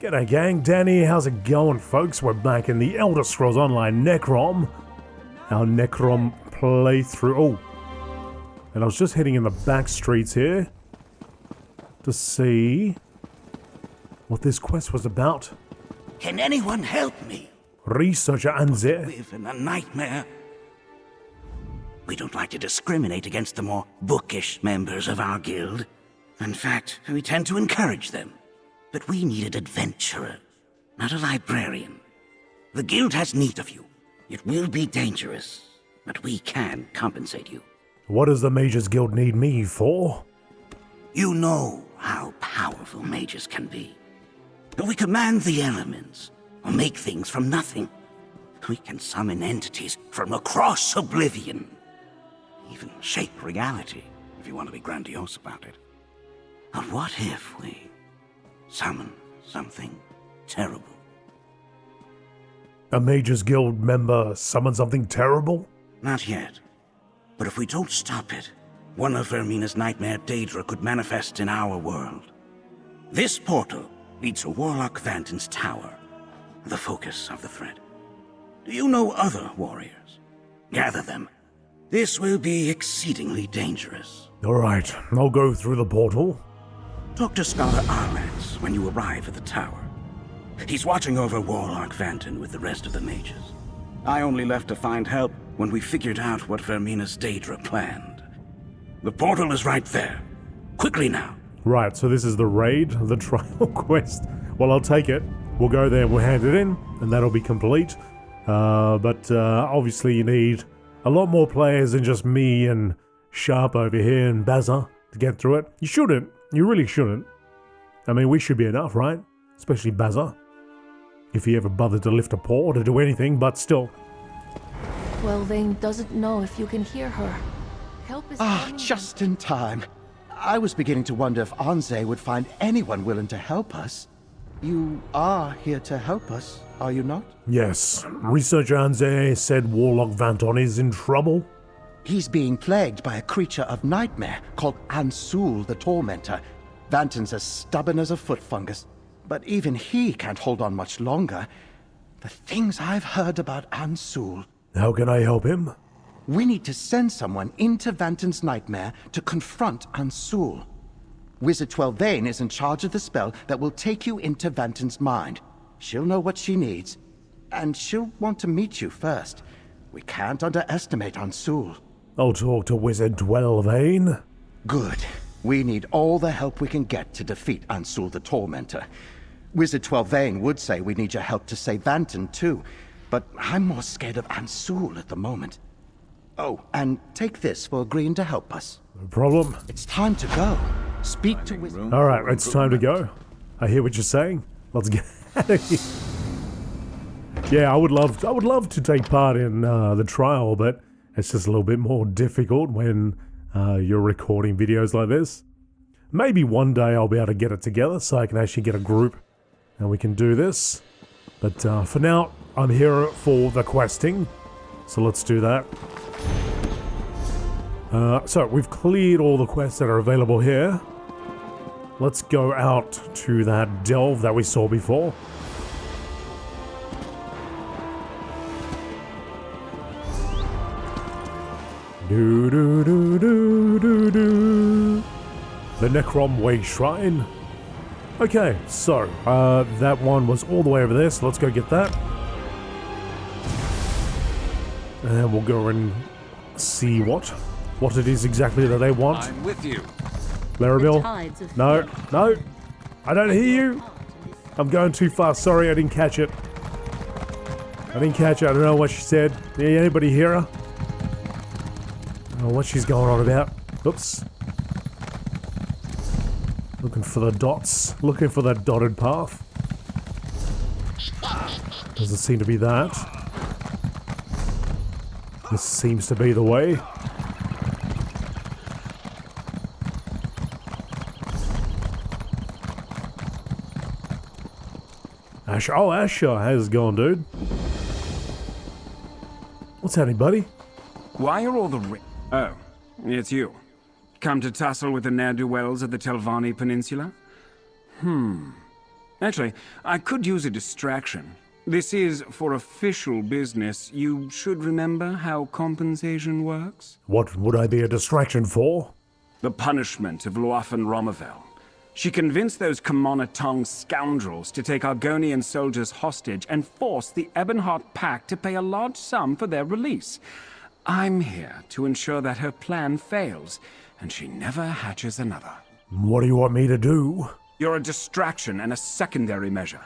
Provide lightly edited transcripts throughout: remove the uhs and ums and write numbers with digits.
G'day gang, Danny, how's it going folks? We're back in the Elder Scrolls Online Necrom. Our Necrom playthrough. Oh, and I was just heading in the back streets here to see what this quest was about. Can anyone help me? Researcher Anze. Live in a nightmare. We don't like to discriminate against the more bookish members of our guild. In fact, we tend to encourage them. But we need an adventurer, not a librarian. The guild has need of you. It will be dangerous, but we can compensate you. What does the Mages Guild need me for? You know how powerful mages can be. We command the elements, or make things from nothing. We can summon entities from across oblivion. Even shape reality, if you want to be grandiose about it. But what if we summon something terrible? A Mages Guild member summon something terrible? Not yet. But if we don't stop it, one of Vermina's nightmare Daedra could manifest in our world. This portal leads to Warlock Vanton's tower, the focus of the threat. Do you know other warriors? Gather them. This will be exceedingly dangerous. Alright, I'll go through the portal. Talk to Scholar Arlax when you arrive at the tower. He's watching over Warlock Vanton with the rest of the mages. I only left to find help when we figured out what Vermina's Daedra planned. The portal is right there. Quickly now. Right, so this is the raid, the trial quest. Well, I'll take it. We'll go there, we'll hand it in, and that'll be complete. But obviously you need a lot more players than just me and Sharp over here and Bazza to get through it. You shouldn't. You really shouldn't. I mean, we should be enough, right? Especially Bazza. If he ever bothered to lift a paw or to do anything, but still. Quelvain doesn't know if you can hear her. Help is coming. Just in time. I was beginning to wonder if Anze would find anyone willing to help us. You are here to help us, are you not? Yes. Researcher Anze said Warlock Vanton is in trouble. He's being plagued by a creature of nightmare called Ansul the Tormentor. Vanton's as stubborn as a foot fungus, but even he can't hold on much longer. The things I've heard about Ansul. How can I help him? We need to send someone into Vanton's nightmare to confront Ansul. Wizard Telvanni is in charge of the spell that will take you into Vanton's mind. She'll know what she needs, and she'll want to meet you first. We can't underestimate Ansul. I'll talk to Wizard Telvanni. Good. We need all the help we can get to defeat Ansul the Tormentor. Wizard Telvanni would say we need your help to save Vanton too, but I'm more scared of Ansul at the moment. Oh, and take this for agreeing to help us. No problem. It's time to go. Speak to Wizard. Alright, it's time to go. I hear what you're saying. Let's get out of here. Yeah, I would love to take part in the trial, but it's just a little bit more difficult when you're recording videos like this. Maybe one day I'll be able to get it together so I can actually get a group and we can do this. But for now, I'm here for the questing. So let's do that. So we've cleared all the quests that are available here. Let's go out to that delve that we saw before. Do do do do do do. The Necrom Way Shrine. Okay, so that one was all the way over there, so let's go get that. And we'll go and see what it is exactly that they want. I'm with you. Larabil? No, no, I don't hear you. I'm going too fast. Sorry, I didn't catch it. I don't know what she said. Yeah, anybody hear her? I don't know what she's going on about. Oops. Looking for the dots. Looking for that dotted path. Doesn't seem to be that. This seems to be the way. Asher. Oh, Asher. How's it going, dude? What's happening, buddy? Why are all the Oh, it's you. Come to tussle with the ne'er-do-wells of the Telvanni Peninsula? Actually, I could use a distraction. This is for official business. You should remember how compensation works. What would I be a distraction for? The punishment of Luafen Romavel. She convinced those Kamonatong scoundrels to take Argonian soldiers hostage and force the Ebonheart Pact to pay a large sum for their release. I'm here to ensure that her plan fails, and she never hatches another. What do you want me to do? You're a distraction and a secondary measure.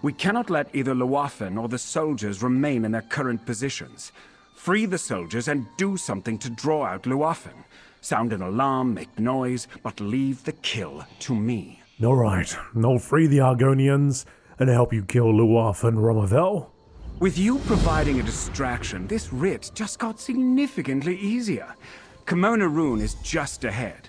We cannot let either Luafen or the soldiers remain in their current positions. Free the soldiers and do something to draw out Luafen. Sound an alarm, make noise, but leave the kill to me. All right, I'll free the Argonians and help you kill Luaf and Romavel. With you providing a distraction, this writ just got significantly easier. Kimona Rune is just ahead.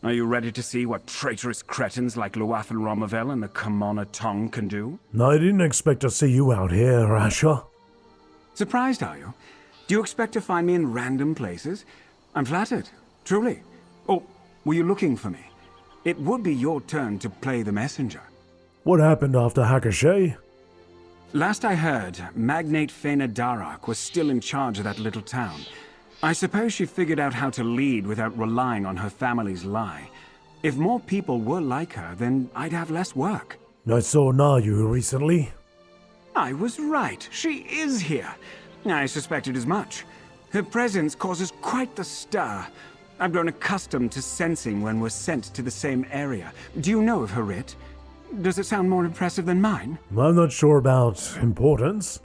Are you ready to see what traitorous cretins like Luaf and Romavel and the Kamonatong can do? I didn't expect to see you out here, Asher. Surprised, are you? Do you expect to find me in random places? I'm flattered, truly. Or were you looking for me? It would be your turn to play the messenger. What happened after Hakashe? Last I heard, Magnate Fena Darak was still in charge of that little town. I suppose she figured out how to lead without relying on her family's lie. If more people were like her, then I'd have less work. I saw Nayu recently. I was right. She is here. I suspected as much. Her presence causes quite the stir. I've grown accustomed to sensing when we're sent to the same area. Do you know of her writ? Does it sound more impressive than mine? I'm not sure about importance,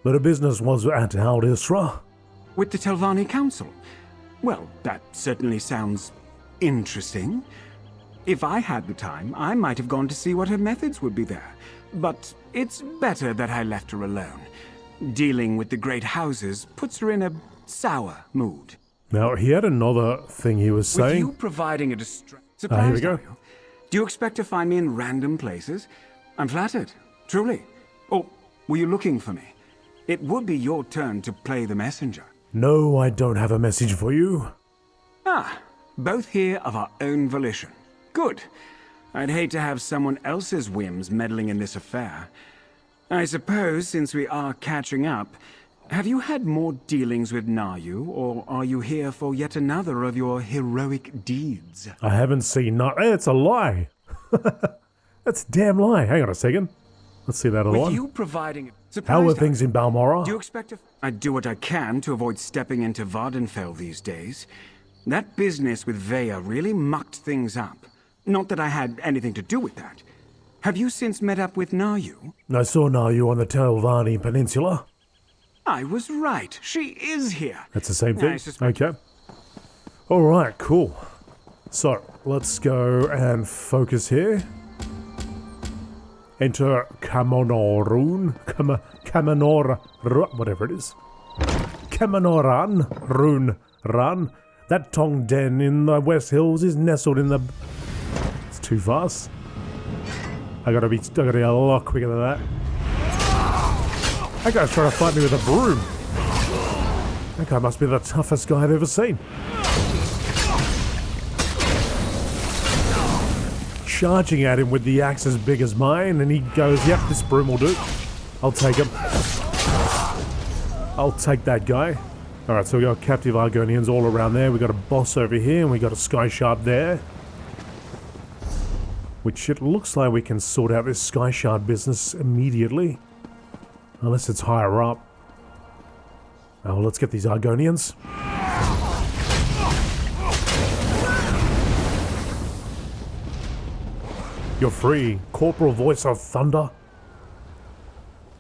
but her business was at Al Isra. With the Telvanni Council? Well, that certainly sounds interesting. If I had the time, I might have gone to see what her methods would be there. But it's better that I left her alone. Dealing with the great houses puts her in a sour mood. Now, he had another thing he was With saying. you providing a distraction... Here we go. Do you expect to find me in random places? I'm flattered, truly. Or were you looking for me? It would be your turn to play the messenger. No, I don't have a message for you. Ah, both here of our own volition. Good. I'd hate to have someone else's whims meddling in this affair. I suppose, since we are catching up, have you had more dealings with Nayu, or are you here for yet another of your heroic deeds? I haven't seen Hey, it's a lie. That's a damn lie. Hang on a second. Let's see that With one. you providing... How are things in Balmora? Do you expect to... I do what I can to avoid stepping into Vardenfell these days. That business with Vea really mucked things up. Not that I had anything to do with that. Have you since met up with Nayu? I saw Nayu on the Telvanni Peninsula. I was right. She is here. That's the same I thing? suspect- Okay. Alright, cool. So, let's go and focus here. Enter Kamonorun. Whatever it is. Kamanoran. Rune. Run. That Tong Den in the West Hills is nestled in the... It's too fast. I gotta be a lot quicker than that. That guy's trying to fight me with a broom. That guy must be the toughest guy I've ever seen. Charging at him with the axe as big as mine, and he goes, yep, this broom will do. I'll take him. I'll take that guy. Alright, so we got captive Argonians all around there. We got a boss over here, and we got a Sky Shard there. Which it looks like we can sort out this Sky Shard business immediately. Unless it's higher up. Oh, let's get these Argonians. You're free, Corporal Voice of Thunder.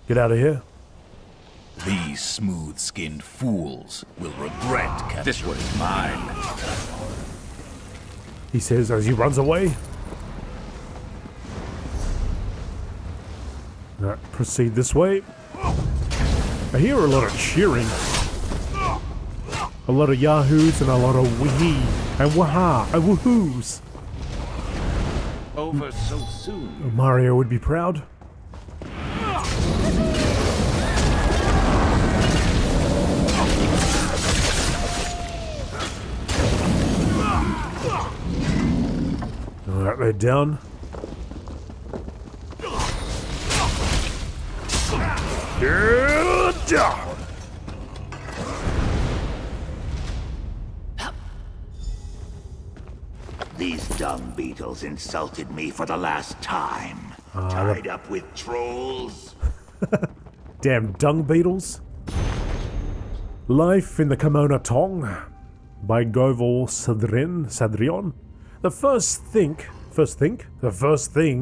Get out of here. These smooth-skinned fools will regret capturing. This one is mine. He says as he runs away. Alright, proceed this way. I hear a lot of cheering. A lot of yahoos and a lot of wee and waha and woohoos. Over so soon. Mario would be proud. Alright, they're down. These dung beetles insulted me for the last time. Tied up with trolls. Damn dung beetles. Life in the Kimono Tong by Govol Sadrion. The first thing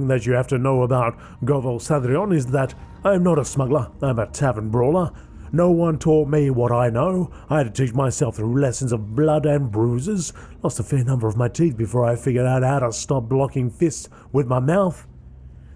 that you have to know about Govol Sadrion is that I am not a smuggler, I'm a tavern brawler. No one taught me what I know. I had to teach myself through lessons of blood and bruises. Lost a fair number of my teeth before I figured out how to stop blocking fists with my mouth.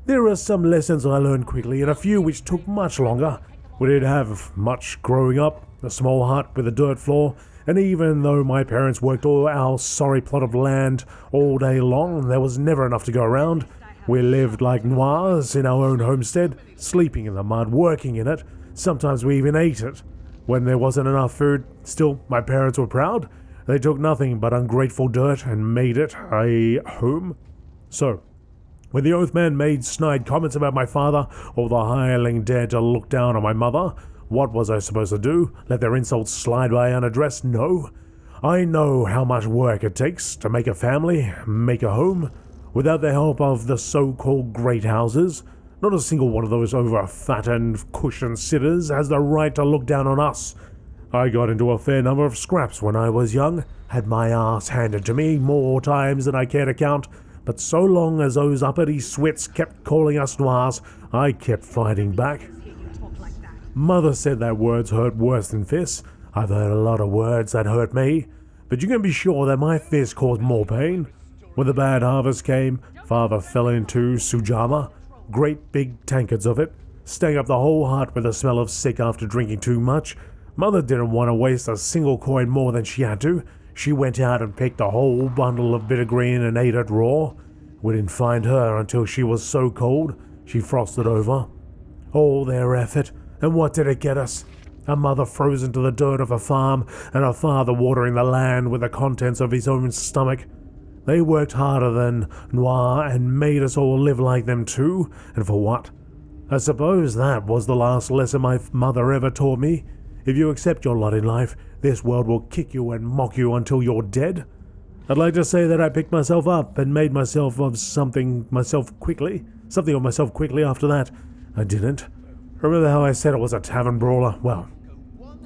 There are some lessons I learned quickly and a few which took much longer. We didn't have much growing up, a small hut with a dirt floor, and even though my parents worked all our sorry plot of land all day long, there was never enough to go around. We lived like noirs in our own homestead, sleeping in the mud, working in it. Sometimes we even ate it. When there wasn't enough food, still, my parents were proud. They took nothing but ungrateful dirt and made it a home. So, when the Oathman made snide comments about my father, or the hireling dared to look down on my mother, what was I supposed to do? Let their insults slide by unaddressed? No. I know how much work it takes to make a family, make a home. Without the help of the so-called great houses, not a single one of those over-fattened cushion sitters has the right to look down on us. I got into a fair number of scraps when I was young, had my ass handed to me more times than I care to count, but so long as those uppity swits kept calling us noirs, I kept fighting back. Mother said that words hurt worse than fists. I've heard a lot of words that hurt me, but you can be sure that my fists caused more pain. When the bad harvest came, Father fell into Sujama, great big tankards of it, staying up the whole hut with the smell of sick after drinking too much. Mother didn't want to waste a single coin more than she had to. She went out and picked a whole bundle of bitter green and ate it raw. We didn't find her until she was so cold, she frosted over. All their effort, and what did it get us? A mother frozen to the dirt of a farm, and a father watering the land with the contents of his own stomach. They worked harder than Noir and made us all live like them too, and for what? I suppose that was the last lesson my mother ever taught me. If you accept your lot in life, this world will kick you and mock you until you're dead. I'd like to say that I picked myself up and made myself of something of myself quickly after that. I didn't. Remember how I said I was a tavern brawler? Well,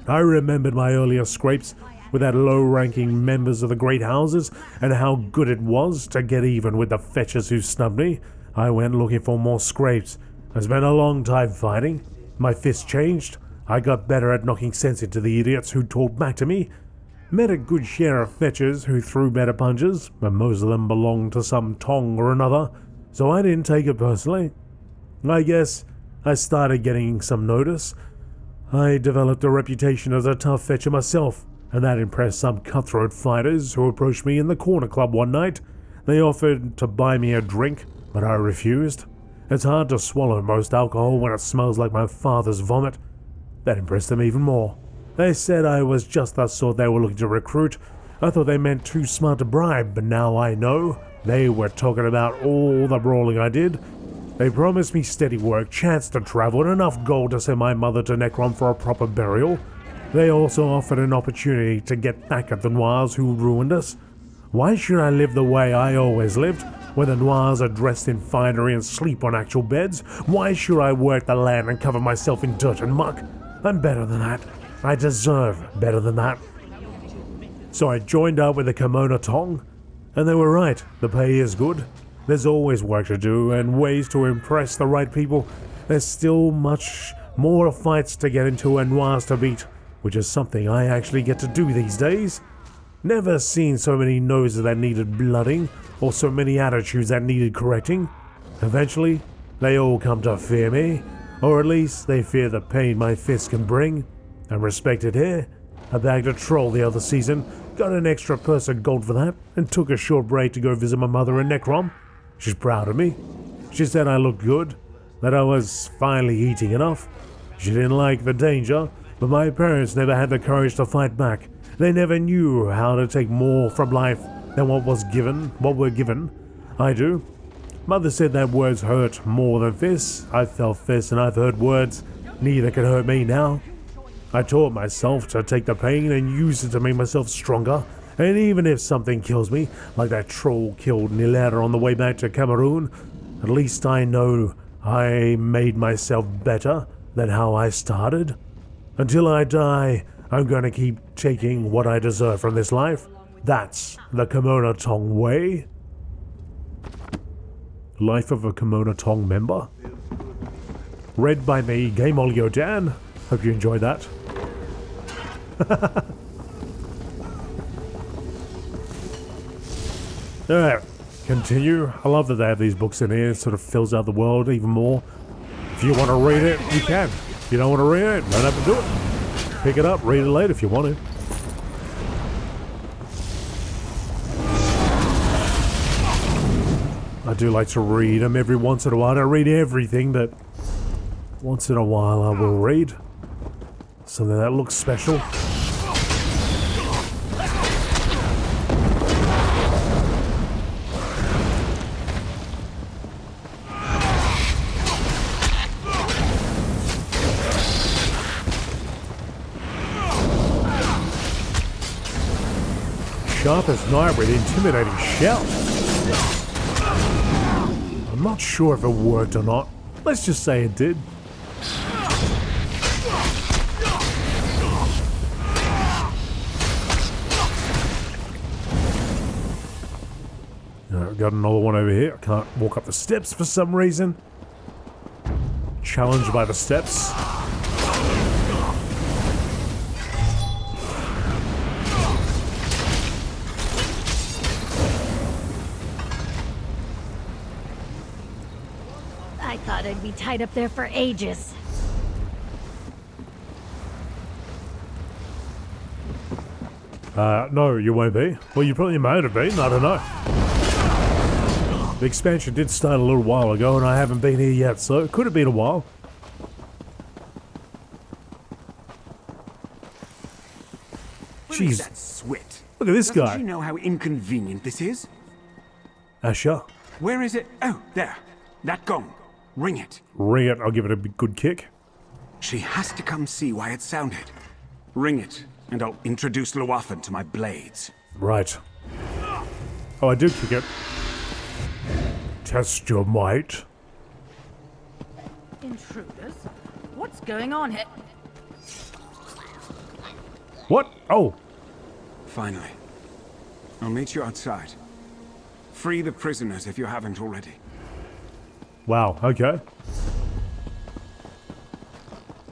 I remembered my earlier scrapes with that low-ranking members of the great houses, and how good it was to get even with the fetchers who snubbed me. I went looking for more scrapes. I spent a long time fighting. My fists changed. I got better at knocking sense into the idiots who talked back to me. Met a good share of fetchers who threw better punches, but most of them belonged to some tong or another, so I didn't take it personally. I guess I started getting some notice. I developed a reputation as a tough fetcher myself, and that impressed some cutthroat fighters who approached me in the corner club one night. They offered to buy me a drink, but I refused. It's hard to swallow most alcohol when it smells like my father's vomit. That impressed them even more. They said I was just the sort they were looking to recruit. I thought they meant too smart to bribe, but now I know. They were talking about all the brawling I did. They promised me steady work, chance to travel, and enough gold to send my mother to Necrom for a proper burial. They also offered an opportunity to get back at the Noirs who ruined us. Why should I live the way I always lived, where the Noirs are dressed in finery and sleep on actual beds? Why should I work the land and cover myself in dirt and muck? I'm better than that. I deserve better than that. So I joined up with the Kimono Tong, and they were right, the pay is good. There's always work to do and ways to impress the right people. There's still much more fights to get into and noirs to beat, which is something I actually get to do these days. Never seen so many noses that needed blooding, or so many attitudes that needed correcting. Eventually, they all come to fear me, or at least they fear the pain my fists can bring. I'm respected here. I bagged a troll the other season, got an extra purse of gold for that, and took a short break to go visit my mother in Necrom. She's proud of me. She said I looked good, that I was finally eating enough. She didn't like the danger, but my parents never had the courage to fight back. They never knew how to take more from life than what we're given. I do. Mother said that words hurt more than fists. I've felt fists and I've heard words. neither can hurt me now. I taught myself to take the pain and use it to make myself stronger. And even if something kills me, like that troll killed Nilera on the way back to Cameroon, at least I know I made myself better than how I started. Until I die, I'm gonna keep taking what I deserve from this life. That's the Kimono Tong way. Life of a Kimono Tong member. Read by me, Game Olio Dan. Hope you enjoyed that. Alright, continue. I love that they have these books in here. It sort of fills out the world even more. If you want to read it, you can. If you don't want to read it, don't have to do it. Pick it up, read it later if you want to. I do like to read them every once in a while. I don't read everything, but once in a while I will read something that looks special. Sharpest knight with intimidating shout. I'm not sure if it worked or not. Let's just say it did. Alright, got another one over here. I can't walk up the steps for some reason. Challenged by the steps. I thought I'd be tied up there for ages. No, you won't be. Well, you probably might have been, I don't know. The expansion did start a little while ago and I haven't been here yet, so it could have been a while. Jeez. That sweat. Look at this guy. Doesn't she know how inconvenient this is? Asher. Where is it? Oh, there. That gong. Ring it. Ring it, I'll give it a good kick. She has to come see why it sounded. Ring it, and I'll introduce Luafan to my blades. Right. Oh, I do kick it. Test your might. Intruders? What's going on here? What? Oh. Finally. I'll meet you outside. Free the prisoners if you haven't already. Wow, okay.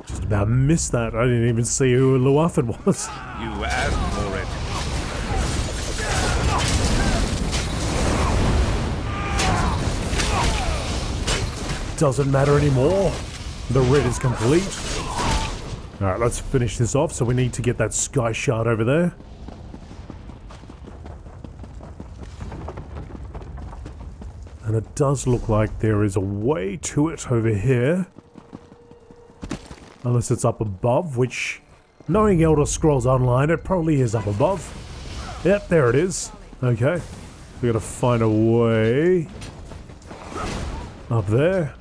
Just about missed that. I didn't even see who Luafan was. You asked for it. Doesn't matter anymore. The red is complete. Alright, let's finish this off. So we need to get that sky shard over there. And it does look like there is a way to it over here. Unless it's up above, which, knowing Elder Scrolls Online, it probably is up above. Yep, there it is. Okay. We gotta find a way up there.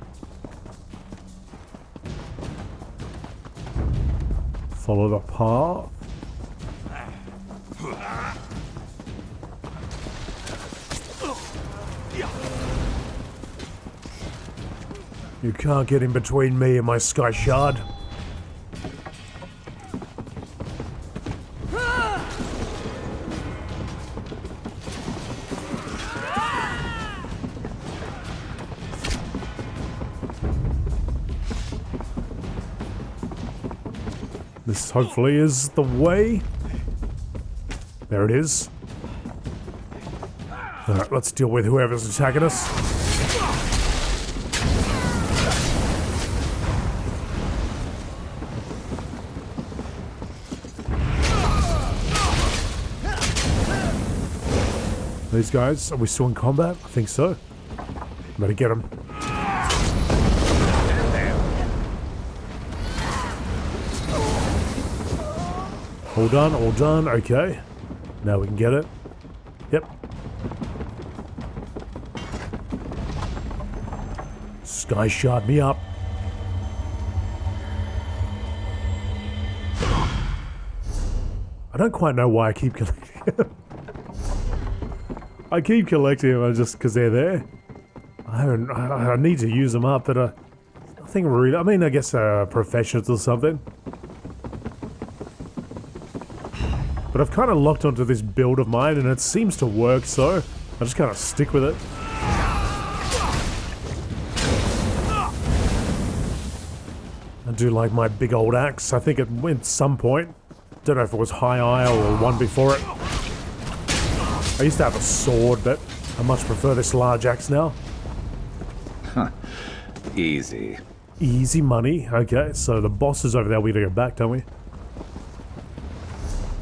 Follow the path. You can't get in between me and my sky shard. This hopefully is the way. There it is. Alright, let's deal with whoever's attacking us. These guys, are we still in combat? I think so. Better get them. All done, okay. Now we can get it. Yep. Sky shot me up. I don't quite know why I keep collecting them. I keep collecting them just because they're there. I need to use them up, but nothing really. I mean, I guess professionals or something. But I've kind of locked onto this build of mine, and it seems to work, so I just kind of stick with it. I do like my big old axe. I think it went at some point. Don't know if it was High Isle or one before it. I used to have a sword, but I much prefer this large axe now. Huh. Easy. Easy money. Okay, so the boss is over there. We gotta go back, don't we?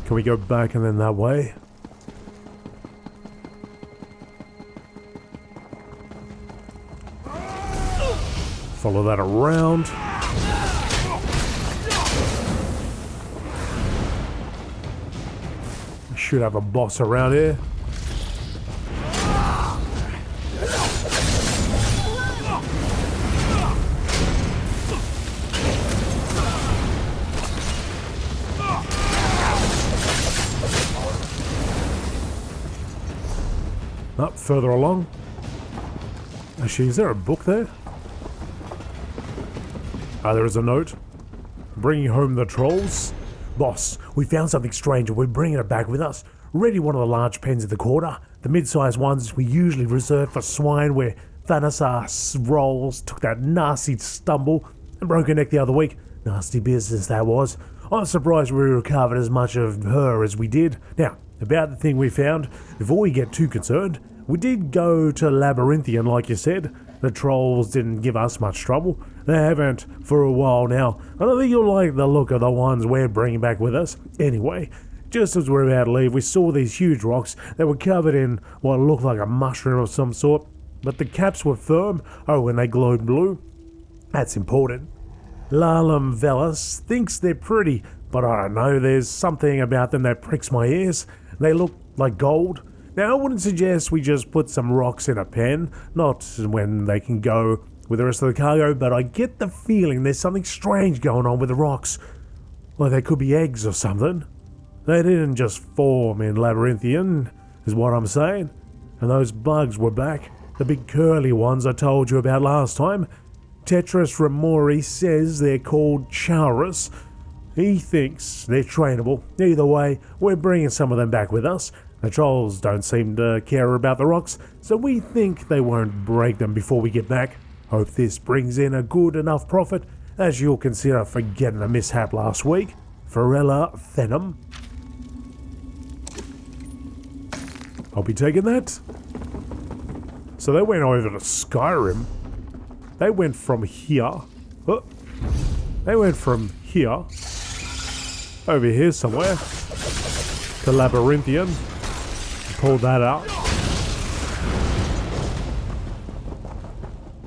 Can we go back and then that way? Follow that around. Should have a boss around here. Up further along. Actually, is there a book there? Ah, there is a note. Bringing home the trolls. Boss, we found something strange and we're bringing it back with us. Ready one of the large pens in the quarter. The mid-sized ones we usually reserve for swine, where Thanos rolls took that nasty stumble and broke her neck the other week. Nasty business that was. I'm surprised we recovered as much of her as we did. Now, about the thing we found, before we get too concerned, we did go to Labyrinthian like you said. The trolls didn't give us much trouble. They haven't for a while now. I don't think you'll like the look of the ones we're bringing back with us. Anyway, just as we're about to leave, we saw these huge rocks that were covered in what looked like a mushroom of some sort, but the caps were firm. Oh, and they glowed blue. That's important. Lalam Velas thinks they're pretty, but I don't know, there's something about them that pricks my ears. They look like gold. Now, I wouldn't suggest we just put some rocks in a pen, not when they can go with the rest of the cargo, but I get the feeling there's something strange going on with the rocks. Like they could be eggs or something. They didn't just form in Labyrinthian, is what I'm saying. And those bugs were back, the big curly ones I told you about last time. Tetris Ramori says they're called Chaurus. He thinks they're trainable. Either way, we're bringing some of them back with us. The trolls don't seem to care about the rocks, so we think they won't break them before we get back. Hope this brings in a good enough profit as you'll consider forgetting the mishap last week. Farella Phenom. I'll be taking that. So they went over to Skyrim. They went from here. Oh, they went from here over here somewhere to Labyrinthian. Pulled that out.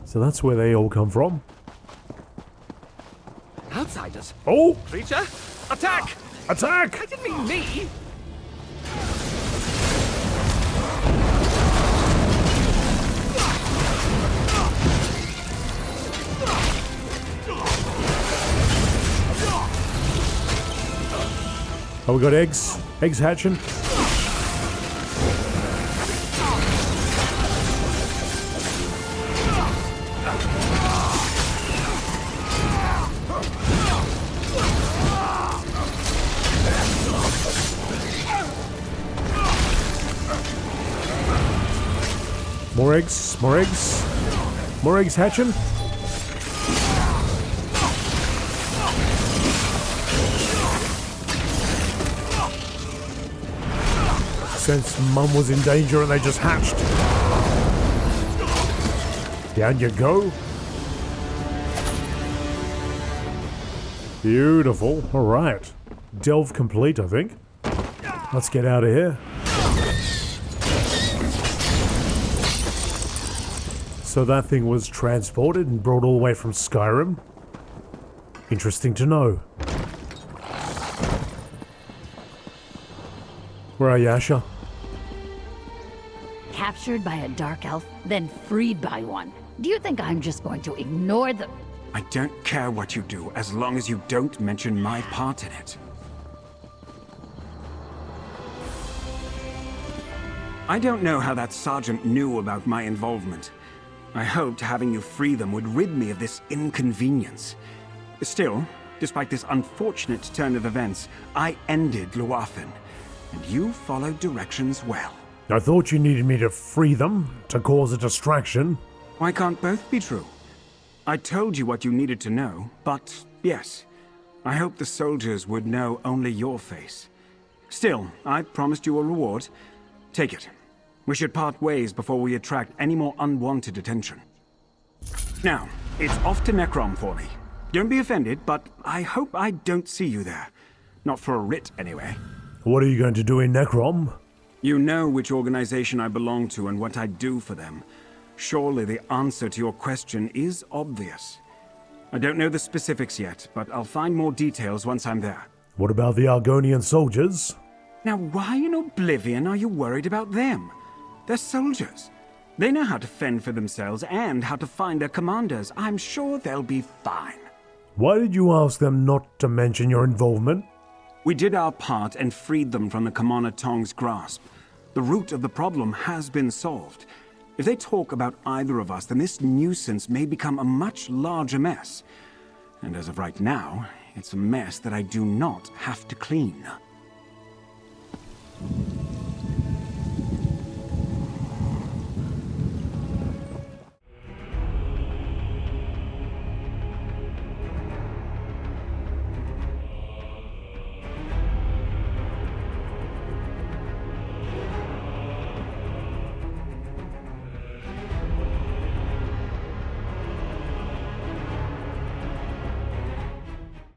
So that's where they all come from. Outsiders. Oh! Creature, attack! Attack! I didn't mean me. Oh, we got eggs. Eggs hatching. More eggs, more eggs. More eggs hatching. Since Mum was in danger and they just hatched. Down you go. Beautiful. Alright. Delve complete, I think. Let's get out of here. So that thing was transported and brought all the way from Skyrim. Interesting to know. Where are you, Asher? Captured by a dark elf, then freed by one. Do you think I'm just going to ignore the... I don't care what you do, as long as you don't mention my part in it. I don't know how that sergeant knew about my involvement. I hoped having you free them would rid me of this inconvenience. Still, despite this unfortunate turn of events, I ended Luathan, and you followed directions well. I thought you needed me to free them, to cause a distraction. Why can't both be true? I told you what you needed to know, but yes, I hoped the soldiers would know only your face. Still, I promised you a reward. Take it. We should part ways before we attract any more unwanted attention. Now, it's off to Necrom for me. Don't be offended, but I hope I don't see you there. Not for a writ, anyway. What are you going to do in Necrom? You know which organization I belong to and what I do for them. Surely the answer to your question is obvious. I don't know the specifics yet, but I'll find more details once I'm there. What about the Argonian soldiers? Now, why in oblivion are you worried about them? They're soldiers. They know how to fend for themselves and how to find their commanders. I'm sure they'll be fine. Why did you ask them not to mention your involvement? We did our part and freed them from the Commander Tong's grasp. The root of the problem has been solved. If they talk about either of us, then this nuisance may become a much larger mess. And as of right now, it's a mess that I do not have to clean.